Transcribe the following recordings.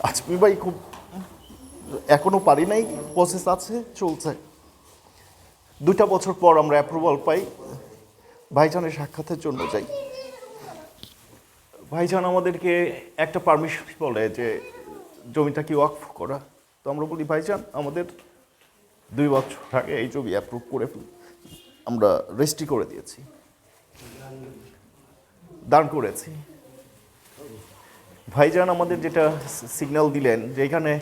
আজমি ভাই খুব এখনো পারি নাই, প্রসেস আছে, চলছে। 2টা বছর পর আমরা অ্যাপ্রুভাল পাই, ভাইজানের সাক্ষাতের জন্য যাই। ভাইজান আমাদেরকে একটা পারমিশন বলে যে জমিটা কি ওয়াকফ করা। তো আমরা বলি ভাইজান আমাদের 2 বছর আগে এই জমি অ্যাপ্রুভ করে আমরা রেজিস্ট্রি করে দিয়েছি, দান করেছি। ভাইজান আমাদের যেটা সিগন্যাল দিলেন যে এখানে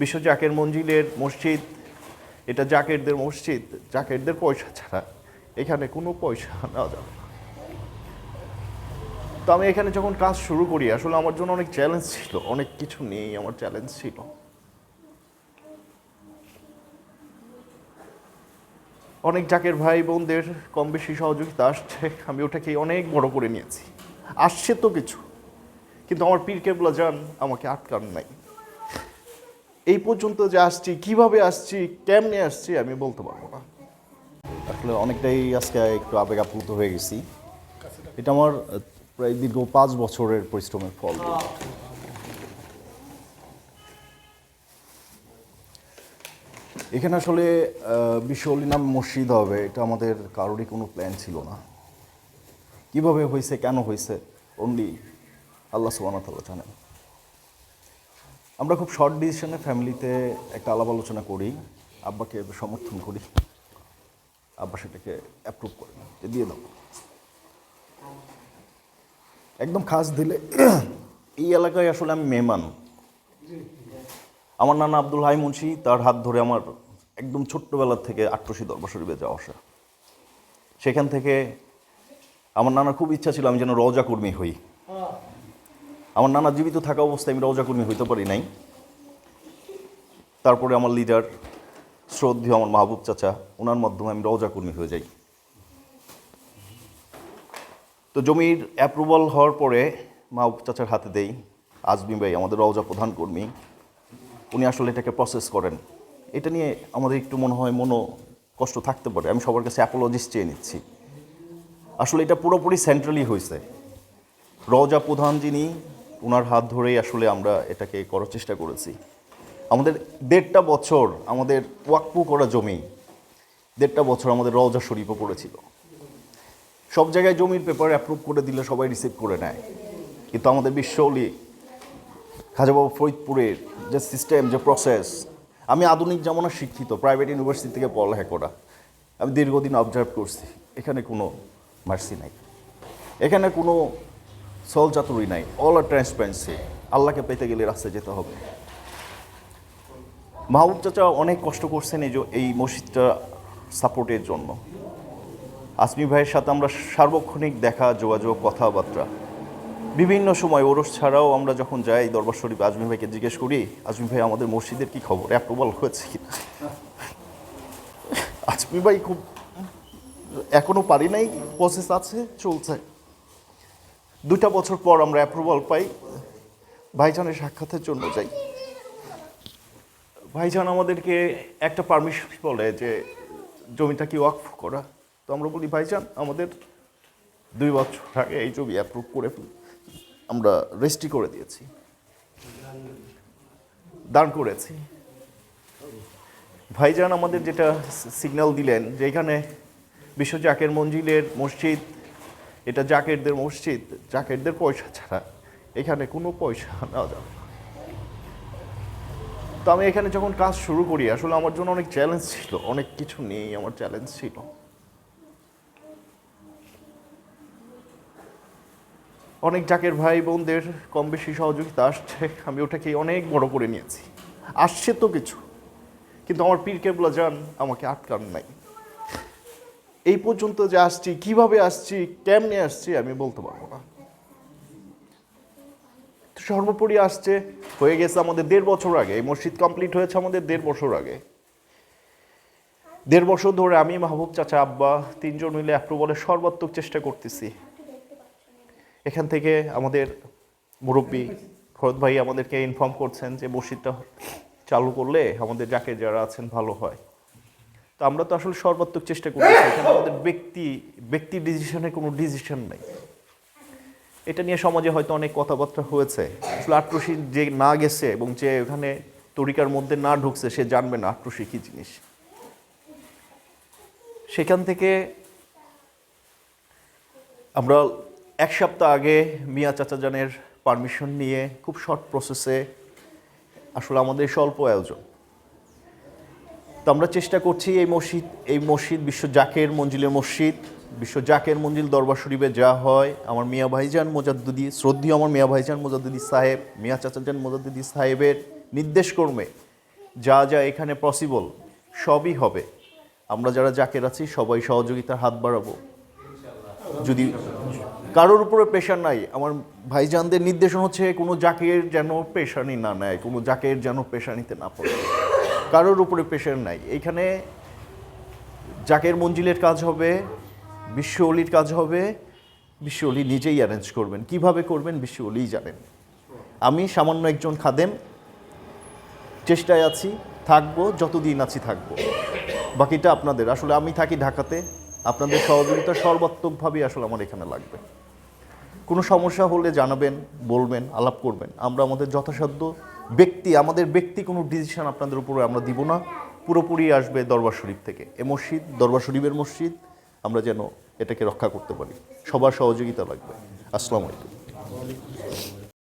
বিশ্ব জাকের মঞ্জিলের মসজিদ, এটা জাকেরদের মসজিদ, জাকেরদের পয়সা ছাড়া এখানে কোনো পয়সা নেওয়া যাবে না। তো আমি এখানে যখন কাজ শুরু করি আসলে আমার জন্য অনেক চ্যালেঞ্জ ছিল, অনেক কিছু নিয়েই আমার চ্যালেঞ্জ ছিল। অনেক জাকের ভাই বোনদের কম বেশি সহযোগিতা আসছে, আমি ওটাকে অনেক বড় করে নিয়েছি। আসছে তো কিছু, কিন্তু আমার পীর কেবলা জান আমাকে আটকান নাই। এই পর্যন্ত যে আসছি, কিভাবে আসছি, কেমনে আসছি আমি বলতে পারবো না। আসলে অনেকটাই আজকে একটু আবেগ আপ্লুত হয়ে গেছি। এটা আমার প্রায় দীর্ঘ 5 বছরের পরিশ্রমের ফল। এখানে আসলে বিশ্ব অলি নাম মসজিদ হবে এটা আমাদের কারোরই কোনো প্ল্যান ছিল না। কিভাবে হয়েছে, কেন হয়েছে, অনলি আল্লাহ সুবহানাহু ওয়া তাআলা জানেন। আমরা খুব শর্ট ডিসিশনে ফ্যামিলিতে একটা আলাপ আলোচনা করি, আব্বাকে সমর্থন করি, আব্বা সেটাকে অ্যাপ্রুভ করেন যে দিয়ে দাও। একদম খাস দিলে এই এলাকায় আসলে আমি মেহমান। আমার নানা আব্দুল হাই মুন্সি, তার হাত ধরে আমার একদম ছোট্টবেলার থেকে আট্রসি দরবার শরীফে যাওয়া আসা। সেখান থেকে আমার নানার খুব ইচ্ছা ছিল আমি যেন রওজা কর্মী হই। আমার নানা জীবিত থাকা অবস্থায় আমি রওজা কর্মী হইতে পারি নাই। তারপরে আমার লিডার শ্রদ্ধেয় আমার মাহবুব চাচা, ওনার মাধ্যমে আমি রওজা কর্মী হয়ে যাই। তো জমির অ্যাপ্রুভাল হওয়ার পরে মাহবুব চাচার হাতে দেই। আজমি ভাই আমাদের রওজা প্রধান কর্মী, উনি আসলে এটাকে প্রসেস করেন। এটা নিয়ে আমাদের একটু মনে হয় কষ্ট থাকতে পারে, আমি সবার কাছে অ্যাপোলজিস চেয়ে নিচ্ছি। আসলে এটা পুরোপুরি সেন্ট্রালি হয়েছে। রওজা প্রধান যিনি, ওনার হাত ধরেই আসলে আমরা এটাকে করার চেষ্টা করেছি। আমাদের 1.5 বছর আমাদের ওয়াকফু করা জমি, 1.5 বছর আমাদের রওজা শরীফও পড়েছিল। সব জায়গায় জমির পেপার অ্যাপ্রুভ করে দিলে সবাই রিসিভ করে নেয়, কিন্তু আমাদের বিশ্ব অলি খাজাবাবু ফরিদপুরের যে সিস্টেম, যে প্রসেস, আমি আধুনিক জামানার শিক্ষিত, প্রাইভেট ইউনিভার্সিটি থেকে পড়ালেখা করা, আমি দীর্ঘদিন অবজার্ভ করছি এখানে কোনো মার্সি নাই, এখানে কোনো সল চাতুরি নাই, অল আর ট্রান্সপারেন্সি। আল্লাহকে পেতে গেলে রাস্তায় যেতে হবে। মাহবুব চাচা অনেক কষ্ট করছেন এই মসজিদটা সাপোর্টের জন্য। আজমি ভাইয়ের সাথে আমরা সার্বক্ষণিক দেখা, যোগাযোগ, কথাবার্তা, বিভিন্ন সময় ওরস ছাড়াও আমরা যখন যাই দরবার শরীফ, আজমি ভাইকে জিজ্ঞেস করি আজমি ভাই আমাদের মসজিদের কি খবর, অ্যাপ্রুভাল হয়েছে কিনা। আজমি ভাই খুব এখনো পারি নাই, প্রসেস আছে, চলছে। 2টা বছর পর আমরা অ্যাপ্রুভাল পাই, ভাইজানের সাক্ষাতের জন্য যাই। ভাইজান আমাদেরকে একটা পারমিশন বলে যে জমিটা কি ওয়াকফ করা। তো আমরা বলি ভাইজান আমাদের 2 বছর আগে এই জমি অ্যাপ্রুভ করে আমরা রেজিস্ট্রি করে দিয়েছি, দান করেছি। ভাইজান আমাদের যেটা সিগন্যাল দিলেন যে এখানে বিশ্ব জাকের মঞ্জিলের মসজিদ, এটা জাকেরদের মসজিদ, জাকেরদের পয়সা ছাড়া এখানে কোনো পয়সা নেওয়া যাবে না। তো আমি এখানে যখন কাজ শুরু করি আসলে আমার জন্য অনেক চ্যালেঞ্জ ছিল, অনেক কিছু নিয়েই আমার চ্যালেঞ্জ ছিল। অনেক জাকের ভাই বোনদের কম বেশি সহযোগিতা আসছে, আমি ওটাকে অনেক বড় করে নিয়েছি। আসছে তো কিছু, কিন্তু আমার পীর কেবলা জান আমাকে আটকান নাই। এই পর্যন্ত যে আসছি, কিভাবে আসছি, কেমনে আসছি আমি বলতে পারবো না। সর্বোপরি আসছে, হয়ে গেছে আমাদের 1.5 বছর আগে, এই মসজিদ কমপ্লিট হয়েছে আমাদের 1.5 বছর আগে। 1.5 বছর ধরে আমি, মাহবুব চাচা, আব্বা 3 জন মিলে অ্যাপ্রুভালের সর্বাত্মক চেষ্টা করতেছি। এখান থেকে আমাদের মুরব্বী ফরদ ভাই আমাদেরকে ইনফর্ম করছেন যে মসজিদটা চালু করলে আমাদের যাকে যারা আছেন ভালো হয়। তো আমরা তো আসলে সর্বাত্মক চেষ্টা করতেছি। এখানে আমাদের ব্যক্তি ডিসিশনে কোনো ডিসিশন নাই। এটা নিয়ে সমাজে হয়তো অনেক কথাবার্তা হয়েছে। আসলে আট্রসি যে না গেছে এবং যে ওখানে তরিকার মধ্যে না ঢুকছে সে জানবে না আট্রসি কী জিনিস। সেখান থেকে আমরা 1 সপ্তাহ আগে মিয়া চাচাজানের পারমিশন নিয়ে খুব শর্ট প্রসেসে, আসলে আমাদের স্বল্প আয়োজন, তো আমরা চেষ্টা করছি এই মসজিদ বিশ্ব জাকের মঞ্জিলের মসজিদ, বিশ্ব জাকের মঞ্জিল দরবার শরীফে যা হয়, আমার মিয়া ভাইজান মোজাদ্দুদি, শ্রদ্ধেয় আমার মিয়া ভাইজান মোজাদ্দুদি সাহেব, মিয়া চাচাজান মোজাদ্দুদি সাহেবের নির্দেশ কর্মে যা যা এখানে পসিবল সবই হবে। আমরা যারা জাকের আছি সবাই সহযোগিতার হাত বাড়াবো। যদি কারোর উপরে প্রেশার নাই, আমার ভাইজানদের নির্দেশন হচ্ছে কোনো জাকের যেন পেশানি না নেয়, কোনো জাকের যেন পেশানিতে না পড়ে, কারোর উপরে প্রেশার নাই। এইখানে জাকের মঞ্জিলের কাজ হবে, বিশ্ব অলির কাজ হবে, বিশ্ব অলি নিজেই অ্যারেঞ্জ করবেন। কিভাবে করবেন বিশ্ব অলিই জানেন। আমি সামান্য একজন খাদেম, চেষ্টায় আছি, থাকবো, যতদিন আছি থাকবো, বাকিটা আপনাদের। আসলে আমি থাকি ঢাকাতে, আপনাদের সহযোগিতা সর্বাত্মকভাবেই আসলে আমার এখানে লাগবে। কোনো সমস্যা হলে জানাবেন, বলবেন, আলাপ করবেন। আমরা আমাদের যথাসাধ্য আমাদের ব্যক্তি কোনো ডিসিশন আপনাদের উপরে আমরা দিব না, পুরোপুরি আসবে দরবার শরীফ থেকে। এ মসজিদ দরবার শরীফের মসজিদ, আমরা যেন এটাকে রক্ষা করতে পারি, সবার সহযোগিতা লাগবে। আসসালামু আলাইকুম।